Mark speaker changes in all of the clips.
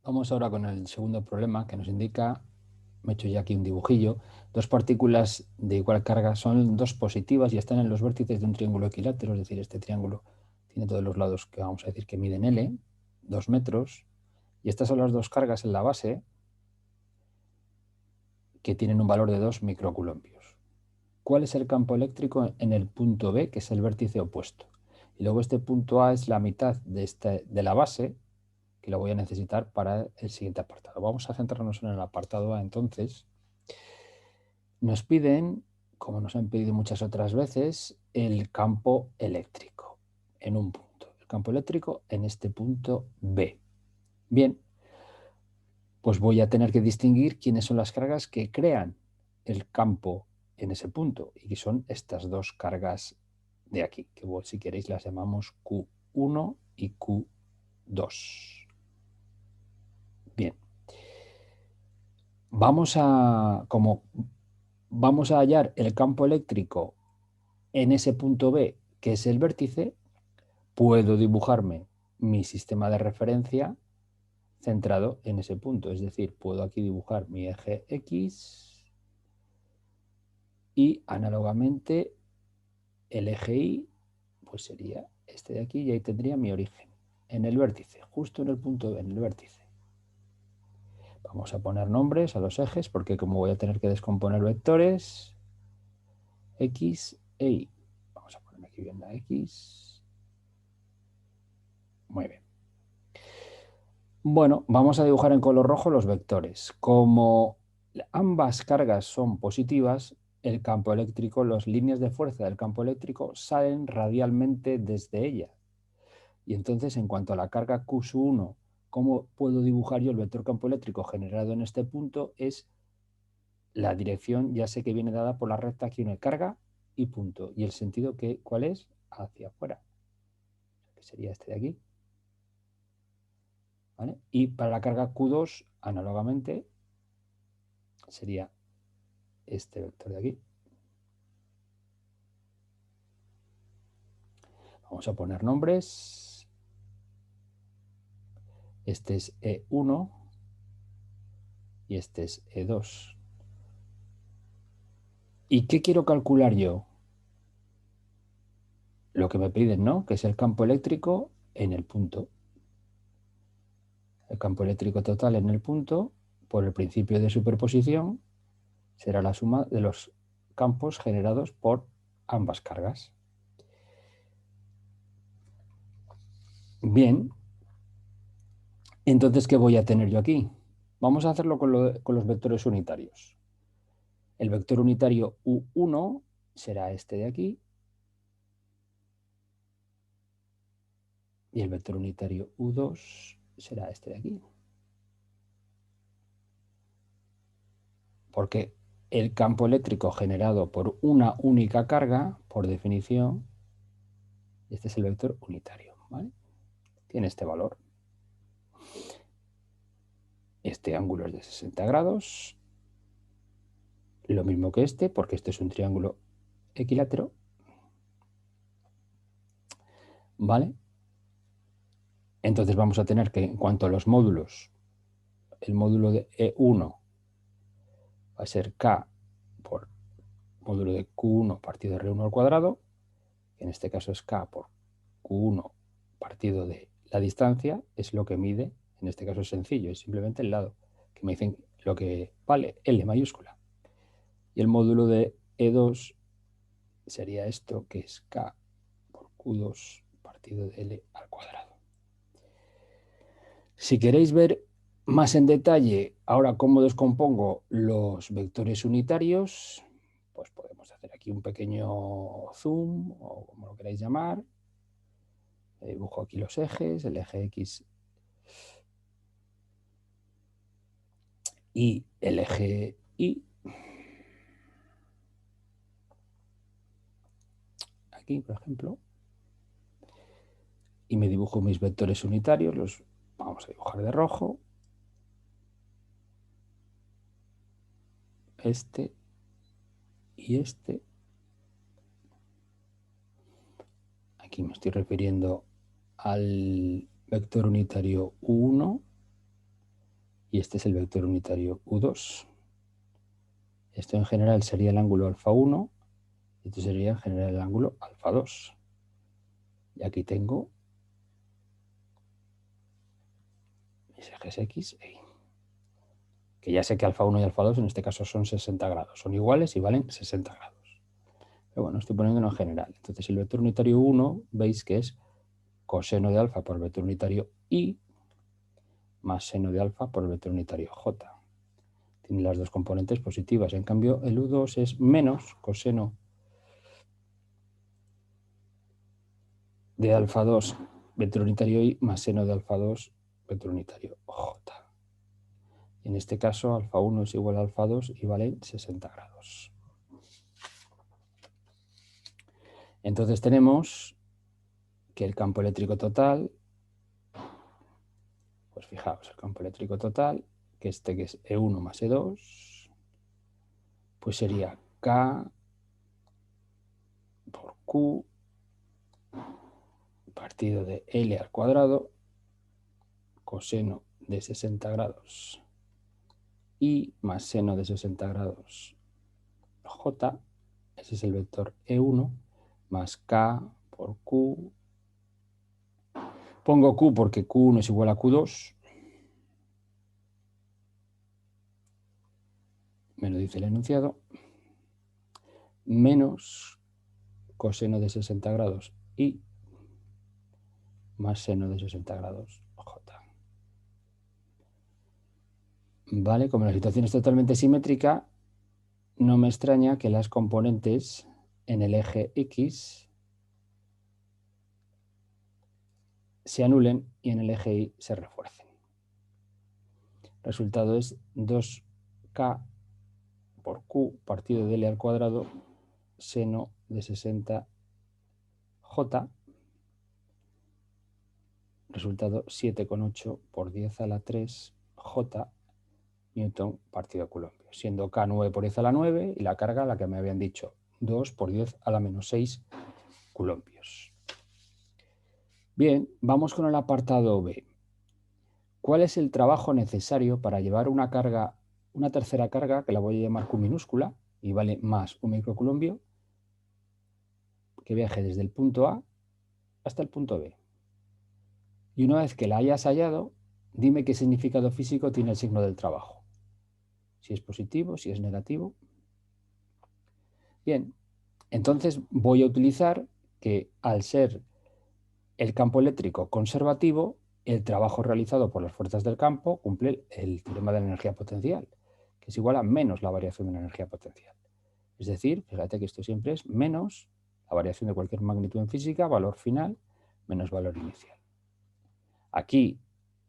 Speaker 1: Vamos ahora con el segundo problema que nos indica, me he hecho ya aquí un dibujillo, dos partículas de igual carga son dos positivas y están en los vértices de un triángulo equilátero, es decir, este triángulo tiene todos los lados que vamos a decir que miden L, 2 metros, y estas son las dos cargas en la base que tienen un valor de 2 microcoulombios. ¿Cuál es el campo eléctrico en el punto B, que es el vértice opuesto? Y luego este punto A es la mitad de la base, que lo voy a necesitar para el siguiente apartado. Vamos a centrarnos en el apartado A entonces. Nos piden, como nos han pedido muchas otras veces, el campo eléctrico en un punto. El campo eléctrico en este punto B. Bien, pues voy a tener que distinguir quiénes son las cargas que crean el campo en ese punto, y que son estas dos cargas de aquí, que si queréis las llamamos Q1 y Q2. Bien, como vamos a hallar el campo eléctrico en ese punto B, que es el vértice, puedo dibujarme mi sistema de referencia centrado en ese punto. Es decir, puedo aquí dibujar mi eje X y análogamente el eje Y pues sería este de aquí, y ahí tendría mi origen en el vértice, justo en el punto B, en el vértice. Vamos a poner nombres a los ejes porque como voy a tener que descomponer vectores, X e Y. Vamos a poner aquí bien la X. Muy bien. Bueno, vamos a dibujar en color rojo los vectores. Como ambas cargas son positivas, el campo eléctrico, las líneas de fuerza del campo eléctrico salen radialmente desde ella. Y entonces, en cuanto a la carga Q1, ¿cómo puedo dibujar yo el vector campo eléctrico generado en este punto? Es la dirección, ya sé que viene dada por la recta que une carga y punto. Y el sentido, ¿cuál es? Hacia afuera. Que sería este de aquí. ¿Vale? Y para la carga Q2, análogamente, sería este vector de aquí. Vamos a poner nombres. Este es E1 y este es E2. ¿Y qué quiero calcular yo? Lo que me piden, ¿no? Que es el campo eléctrico en el punto. El campo eléctrico total en el punto, por el principio de superposición, será la suma de los campos generados por ambas cargas. Bien, entonces, ¿qué voy a tener yo aquí? Vamos a hacerlo con los vectores unitarios. El vector unitario U1 será este de aquí, y el vector unitario U2 será este de aquí. Porque el campo eléctrico generado por una única carga, por definición, este es el vector unitario, ¿vale? Tiene este valor. Este ángulo es de 60 grados, lo mismo que este, porque este es un triángulo equilátero, ¿vale? Entonces vamos a tener que, en cuanto a los módulos, el módulo de E1 va a ser K por módulo de Q1 partido de R1 al cuadrado, que en este caso es K por Q1 partido de la distancia, es lo que mide, en este caso es sencillo, es simplemente el lado, que me dicen lo que vale, L mayúscula. Y el módulo de E2 sería esto, que es K por Q2 partido de L al cuadrado. Si queréis ver más en detalle ahora cómo descompongo los vectores unitarios, pues podemos hacer aquí un pequeño zoom o como lo queráis llamar. Dibujo aquí los ejes, el eje X y el eje Y. Aquí, por ejemplo. Y me dibujo mis vectores unitarios, los vamos a dibujar de rojo. Este y este. Aquí me estoy refiriendo al vector unitario U1 y este es el vector unitario U2. Esto en general sería el ángulo alfa 1 y esto sería en general el ángulo alfa 2. Y aquí tengo mis ejes X e Y. Que ya sé que alfa 1 y alfa 2 en este caso son 60 grados. Son iguales y valen 60 grados. Pero bueno, estoy poniéndolo en general. Entonces el vector unitario 1 veis que es coseno de alfa por el vector unitario Y más seno de alfa por el vector unitario J. Tiene las dos componentes positivas. En cambio, el U2 es menos coseno de alfa 2 vector unitario Y más seno de alfa 2 vector unitario J. En este caso, alfa 1 es igual a alfa 2 y vale 60 grados. Entonces tenemos que el campo eléctrico total, pues fijaos, el campo eléctrico total, que es E1 más E2, pues sería K por Q partido de L al cuadrado, coseno de 60 grados y más seno de 60 grados J, ese es el vector E1, más K por Q. Pongo Q porque Q1 es igual a Q2. Me lo dice el enunciado. Menos coseno de 60 grados y más seno de 60 grados J. Vale, como la situación es totalmente simétrica, no me extraña que las componentes en el eje X se anulen y en el eje Y se refuercen. El resultado es 2K por Q partido de L al cuadrado seno de 60 J. Resultado 7,8 por 10 a la 3 J Newton partido Coulombio, siendo K 9 por 10 a la 9 y la carga la que me habían dicho 2 por 10 a la menos 6 coulombios. Bien, vamos con el apartado B. ¿Cuál es el trabajo necesario para llevar una carga, una tercera carga, que la voy a llamar Q minúscula y vale más un microcoulombio, que viaje desde el punto A hasta el punto B? Y una vez que la hayas hallado, dime qué significado físico tiene el signo del trabajo. Si es positivo, si es negativo. Bien, entonces voy a utilizar que al ser el campo eléctrico conservativo, el trabajo realizado por las fuerzas del campo cumple el teorema de la energía potencial, que es igual a menos la variación de la energía potencial. Es decir, fíjate que esto siempre es menos la variación de cualquier magnitud en física, valor final, menos valor inicial. Aquí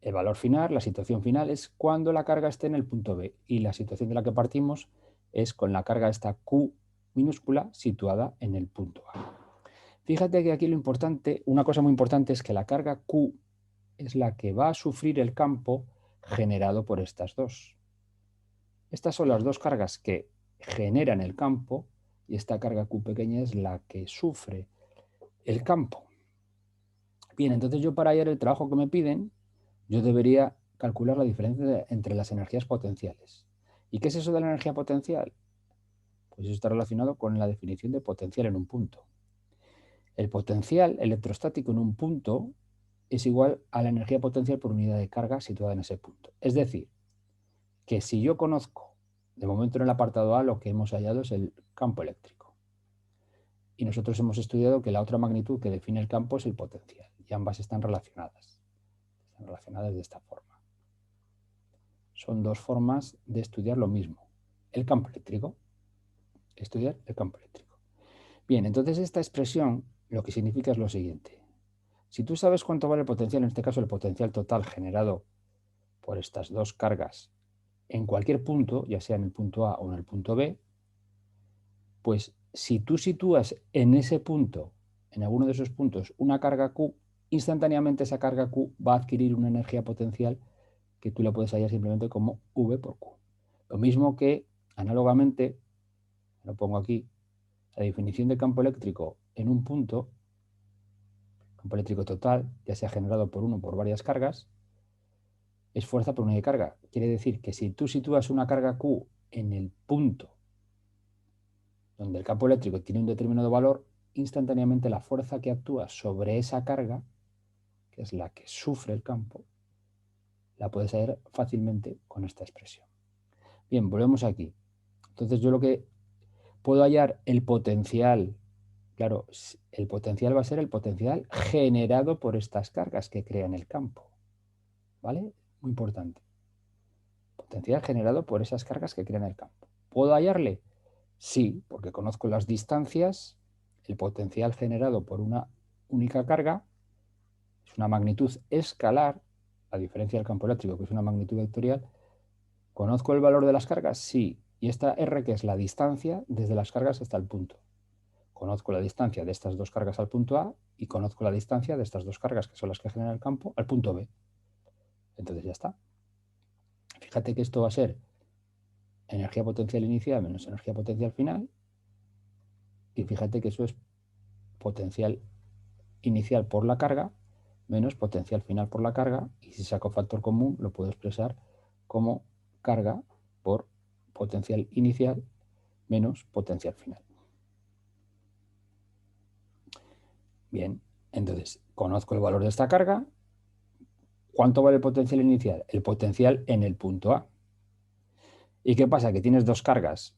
Speaker 1: el valor final, la situación final, es cuando la carga esté en el punto B y la situación de la que partimos es con la carga esta Q minúscula situada en el punto A. Fíjate que aquí lo importante, una cosa muy importante es que la carga Q es la que va a sufrir el campo generado por estas dos. Estas son las dos cargas que generan el campo y esta carga Q pequeña es la que sufre el campo. Bien, entonces yo para hallar el trabajo que me piden, yo debería calcular la diferencia entre las energías potenciales. ¿Y qué es eso de la energía potencial? Pues eso está relacionado con la definición de potencial en un punto. El potencial electrostático en un punto es igual a la energía potencial por unidad de carga situada en ese punto. Es decir, que si yo conozco, de momento en el apartado A lo que hemos hallado es el campo eléctrico. Y nosotros hemos estudiado que la otra magnitud que define el campo es el potencial. Y ambas están relacionadas. Están relacionadas de esta forma. Son dos formas de estudiar lo mismo. El campo eléctrico. Estudiar el campo eléctrico. Bien, entonces esta expresión lo que significa es lo siguiente. Si tú sabes cuánto vale el potencial, en este caso el potencial total generado por estas dos cargas en cualquier punto, ya sea en el punto A o en el punto B, pues si tú sitúas en ese punto, en alguno de esos puntos, una carga Q, instantáneamente esa carga Q va a adquirir una energía potencial que tú la puedes hallar simplemente como V por Q. Lo mismo que, análogamente, lo pongo aquí, la definición de campo eléctrico en un punto, campo eléctrico total, ya sea generado por uno o por varias cargas, es fuerza por unidad de carga. Quiere decir que si tú sitúas una carga Q en el punto donde el campo eléctrico tiene un determinado valor, instantáneamente la fuerza que actúa sobre esa carga, que es la que sufre el campo, la puedes saber fácilmente con esta expresión. Bien, volvemos aquí. Entonces yo lo que puedo hallar el potencial, claro, el potencial va a ser el potencial generado por estas cargas que crean el campo. ¿Vale? Muy importante. Potencial generado por esas cargas que crean el campo. ¿Puedo hallarle? Sí, porque conozco las distancias, el potencial generado por una única carga es una magnitud escalar, a diferencia del campo eléctrico, que es una magnitud vectorial. ¿Conozco el valor de las cargas? Sí. Y esta R, que es la distancia desde las cargas hasta el punto. Conozco la distancia de estas dos cargas al punto A y conozco la distancia de estas dos cargas, que son las que generan el campo, al punto B. Entonces ya está. Fíjate que esto va a ser energía potencial inicial menos energía potencial final. Y fíjate que eso es potencial inicial por la carga menos potencial final por la carga. Y si saco factor común, lo puedo expresar como carga por potencial inicial menos potencial final. Bien, entonces conozco el valor de esta carga. ¿Cuánto vale el potencial inicial? El potencial en el punto A. ¿Y qué pasa? Que tienes dos cargas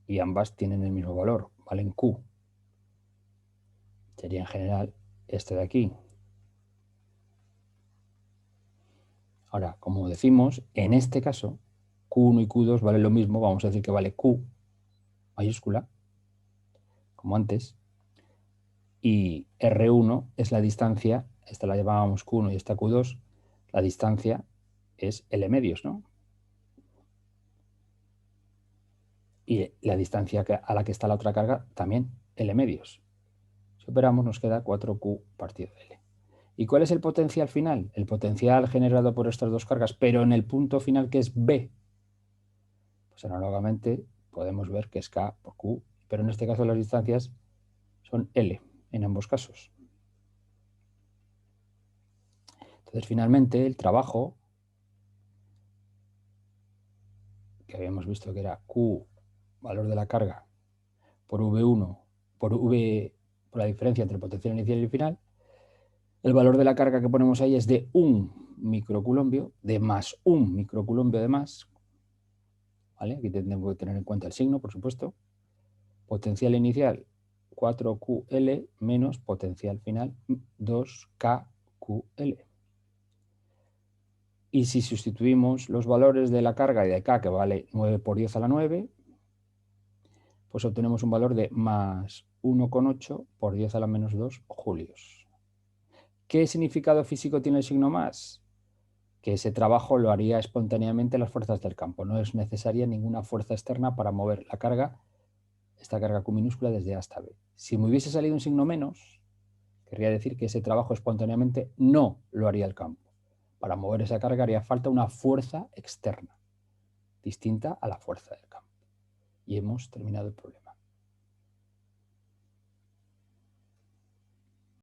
Speaker 1: y ambas tienen el mismo valor, valen Q. Sería en general este de aquí. Ahora, como decimos, en este caso, Q1 y Q2 valen lo mismo, vamos a decir que vale Q mayúscula, como antes, y R1 es la distancia, esta la llamábamos Q1 y esta Q2, la distancia es L medios, ¿no? Y la distancia a la que está la otra carga también L medios. Si operamos nos queda 4Q partido de L. ¿Y cuál es el potencial final? El potencial generado por estas dos cargas, pero en el punto final que es B. Pues análogamente podemos ver que es K por Q, pero en este caso las distancias son L en ambos casos. Entonces finalmente el trabajo, que habíamos visto que era Q, valor de la carga, por V1, por la diferencia entre el potencial inicial y el final, el valor de la carga que ponemos ahí es de 1 microculombio, de más 1 microculombio de más, ¿vale? Aquí tengo que tener en cuenta el signo, por supuesto. Potencial inicial 4QL menos potencial final 2KQL. Y si sustituimos los valores de la carga y de K, que vale 9 por 10 a la 9, pues obtenemos un valor de más 1,8 por 10 a la menos 2 julios. ¿Qué significado físico tiene el signo más? Que ese trabajo lo haría espontáneamente las fuerzas del campo. No es necesaria ninguna fuerza externa para mover la carga, esta carga Q minúscula, desde A hasta B. Si me hubiese salido un signo menos, querría decir que ese trabajo espontáneamente no lo haría el campo. Para mover esa carga haría falta una fuerza externa, distinta a la fuerza del campo. Y hemos terminado el problema.